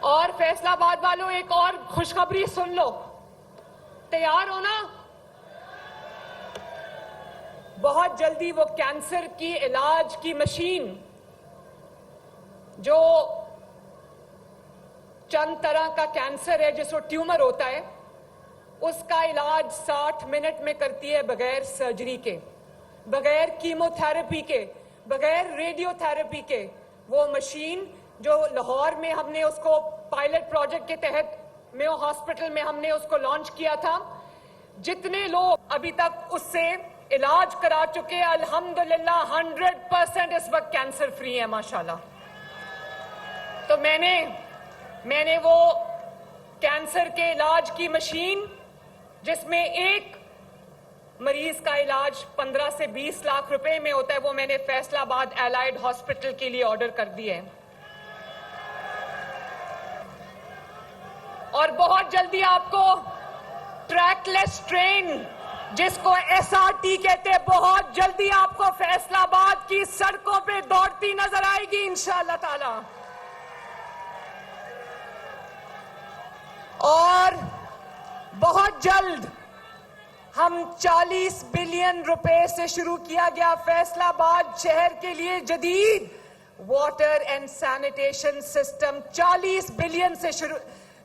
اور فیصلہ آباد والوں ایک اور خوشخبری سن لو، تیار ہو نا؟ بہت جلدی وہ کینسر کی علاج کی مشین جو چند طرح کا کینسر ہے جس کو ٹیومر ہوتا ہے، اس کا علاج 60 منٹ میں کرتی ہے، بغیر سرجری کے، بغیر کیمو تھراپی کے، بغیر ریڈیو تھراپی کے۔ وہ مشین جو لاہور میں ہم نے اس کو پائلٹ پروجیکٹ کے تحت میو ہاسپٹل میں ہم نے اس کو لانچ کیا تھا، جتنے لوگ ابھی تک اس سے علاج کرا چکے ہیں الحمدللہ 100% اس وقت کینسر فری ہے ماشاءاللہ۔ تو میں نے وہ کینسر کے علاج کی مشین جس میں ایک مریض کا علاج 15 سے 20 لاکھ روپے میں ہوتا ہے، وہ میں نے فیصلہ آباد الائڈ ہاسپٹل کے لیے آرڈر کر دی ہے، اور بہت جلدی آپ کو ٹریک لیس ٹرین جس کو SRT کہتے ہیں، بہت جلدی آپ کو فیصلہ آباد کی سڑکوں پہ دوڑتی نظر آئے گی انشاءاللہ تعالی۔ اور بہت جلد ہم 40 بلین روپے سے شروع کیا گیا فیصلہ آباد شہر کے لیے جدید water and sanitation system, 40 billion سے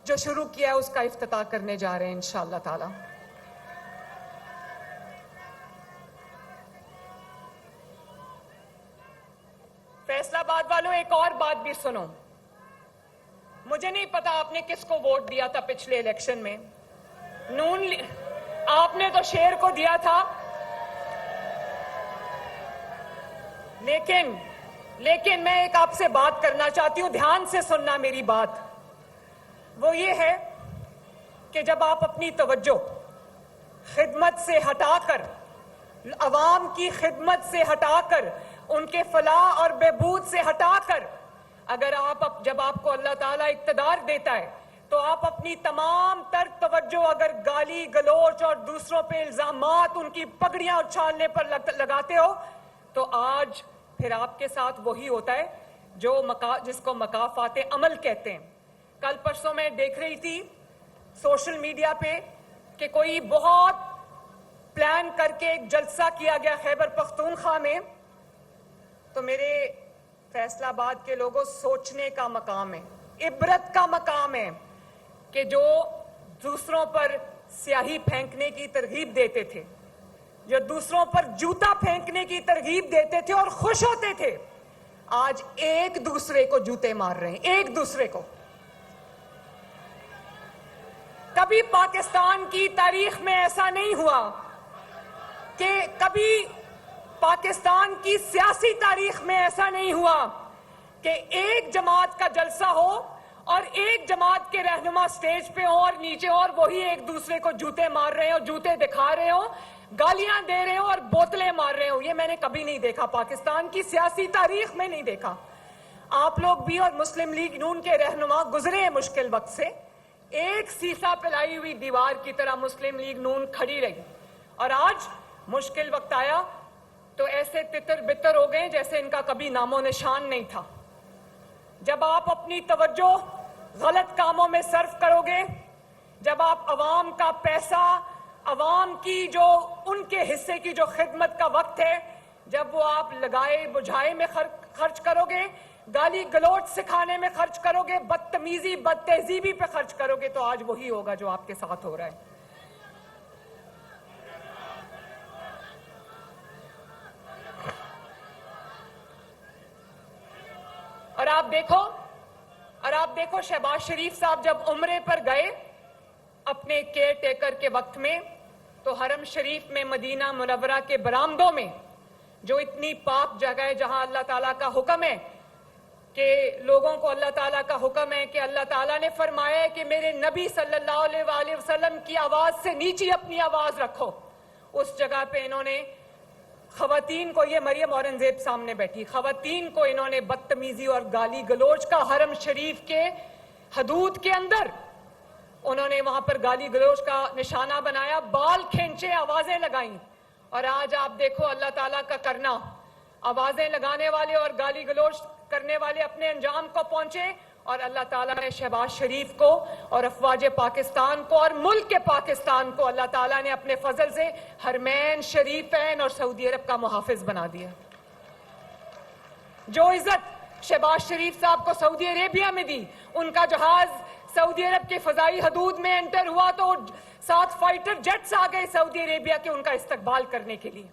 جو شروع کیا ہے اس کا افتتاح کرنے جا رہے ہیں انشاءاللہ تعالی۔ فیصلہ آباد والوں ایک اور بات بھی سنو، مجھے نہیں پتا آپ نے کس کو ووٹ دیا تھا پچھلے الیکشن میں، آپ نے تو شیر کو دیا تھا، لیکن میں ایک آپ سے بات کرنا چاہتی ہوں، دھیان سے سننا میری بات۔ وہ یہ ہے کہ جب آپ اپنی توجہ خدمت سے ہٹا کر، عوام کی خدمت سے ہٹا کر، ان کے فلاح اور بہبود سے ہٹا کر، جب آپ کو اللہ تعالیٰ اقتدار دیتا ہے تو آپ اپنی تمام تر توجہ اگر گالی گلوچ اور دوسروں پہ الزامات، ان کی پگڑیاں اچھالنے پر لگاتے ہو، تو آج پھر آپ کے ساتھ وہی ہوتا ہے جس کو مکافات عمل کہتے ہیں۔ کل پرسوں میں دیکھ رہی تھی سوشل میڈیا پہ کہ کوئی بہت پلان کر کے ایک جلسہ کیا گیا خیبر پختونخوا میں، تو میرے فیصلہ آباد کے لوگوں، سوچنے کا مقام ہے، عبرت کا مقام ہے کہ جو دوسروں پر سیاہی پھینکنے کی ترغیب دیتے تھے، جو دوسروں پر جوتا پھینکنے کی ترغیب دیتے تھے اور خوش ہوتے تھے، آج ایک دوسرے کو جوتے مار رہے ہیں، ایک دوسرے کو۔ کبھی پاکستان کی تاریخ میں ایسا نہیں ہوا کہ کبھی پاکستان کی سیاسی تاریخ میں ایسا نہیں ہوا کہ ایک جماعت کا جلسہ ہو اور ایک جماعت کے رہنما سٹیج پہ ہو اور نیچے اور وہی ایک دوسرے کو جوتے مار رہے ہو، جوتے دکھا رہے ہو، گالیاں دے رہے ہو اور بوتلیں مار رہے ہو۔ یہ میں نے کبھی نہیں دیکھا، پاکستان کی سیاسی تاریخ میں نہیں دیکھا۔ آپ لوگ بھی اور مسلم لیگ نون کے رہنما گزرے ہیں مشکل وقت سے، ایک سیسا پلائی ہوئی دیوار کی طرح مسلم لیگ نون کھڑی رہی، اور آج مشکل وقت آیا تو ایسے تتر بتر ہو گئے جیسے ان کا کبھی نام و نشان نہیں تھا۔ جب آپ اپنی توجہ غلط کاموں میں صرف کرو گے، جب آپ عوام کا پیسہ، عوام کی جو ان کے حصے کی جو خدمت کا وقت ہے، جب وہ آپ لگائے بجھائے میں خرچ کرو گے، گالی گلوچ سکھانے میں خرچ کرو گے، بدتمیزی بد تہذیبی پہ خرچ کرو گے، تو آج وہی ہوگا جو آپ کے ساتھ ہو رہا ہے۔ اور آپ دیکھو شہباز شریف صاحب جب عمرے پر گئے اپنے کیئر ٹیکر کے وقت میں، تو حرم شریف میں مدینہ منورہ کے برآمدوں میں جو اتنی پاک جگہ ہے جہاں اللہ تعالیٰ کا حکم ہے کہ لوگوں کو اللہ تعالیٰ کا حکم ہے کہ اللہ تعالیٰ نے فرمایا ہے کہ میرے نبی صلی اللہ علیہ وسلم کی آواز سے نیچی اپنی آواز رکھو، اس جگہ پہ انہوں نے خواتین کو، یہ مریم اورنگزیب سامنے بیٹھی، خواتین کو انہوں نے بدتمیزی اور گالی گلوچ کا حرم شریف کے حدود کے اندر انہوں نے وہاں پر گالی گلوچ کا نشانہ بنایا، بال کھینچے، آوازیں لگائیں۔ اور آج آپ دیکھو اللہ تعالیٰ کا کرنا، آوازیں لگانے والے اور گالی گلوچ کرنے والے اپنے انجام کو پہنچے اور اللہ تعالیٰ نے شہباز شریف کو اور افواج پاکستان کو اور ملک کے پاکستان کو اللہ تعالیٰ نے اپنے فضل سے حرمین شریفین اور سعودی عرب کا محافظ بنا دیا. جو عزت شہباز شریف صاحب کو سعودی عربیہ میں دی, ان کا جہاز سعودی عرب کے فضائی حدود میں انٹر ہوا تو 7 فائٹر جیٹس آ گئے سعودی عربیہ کے ان کا استقبال کرنے کے لیے.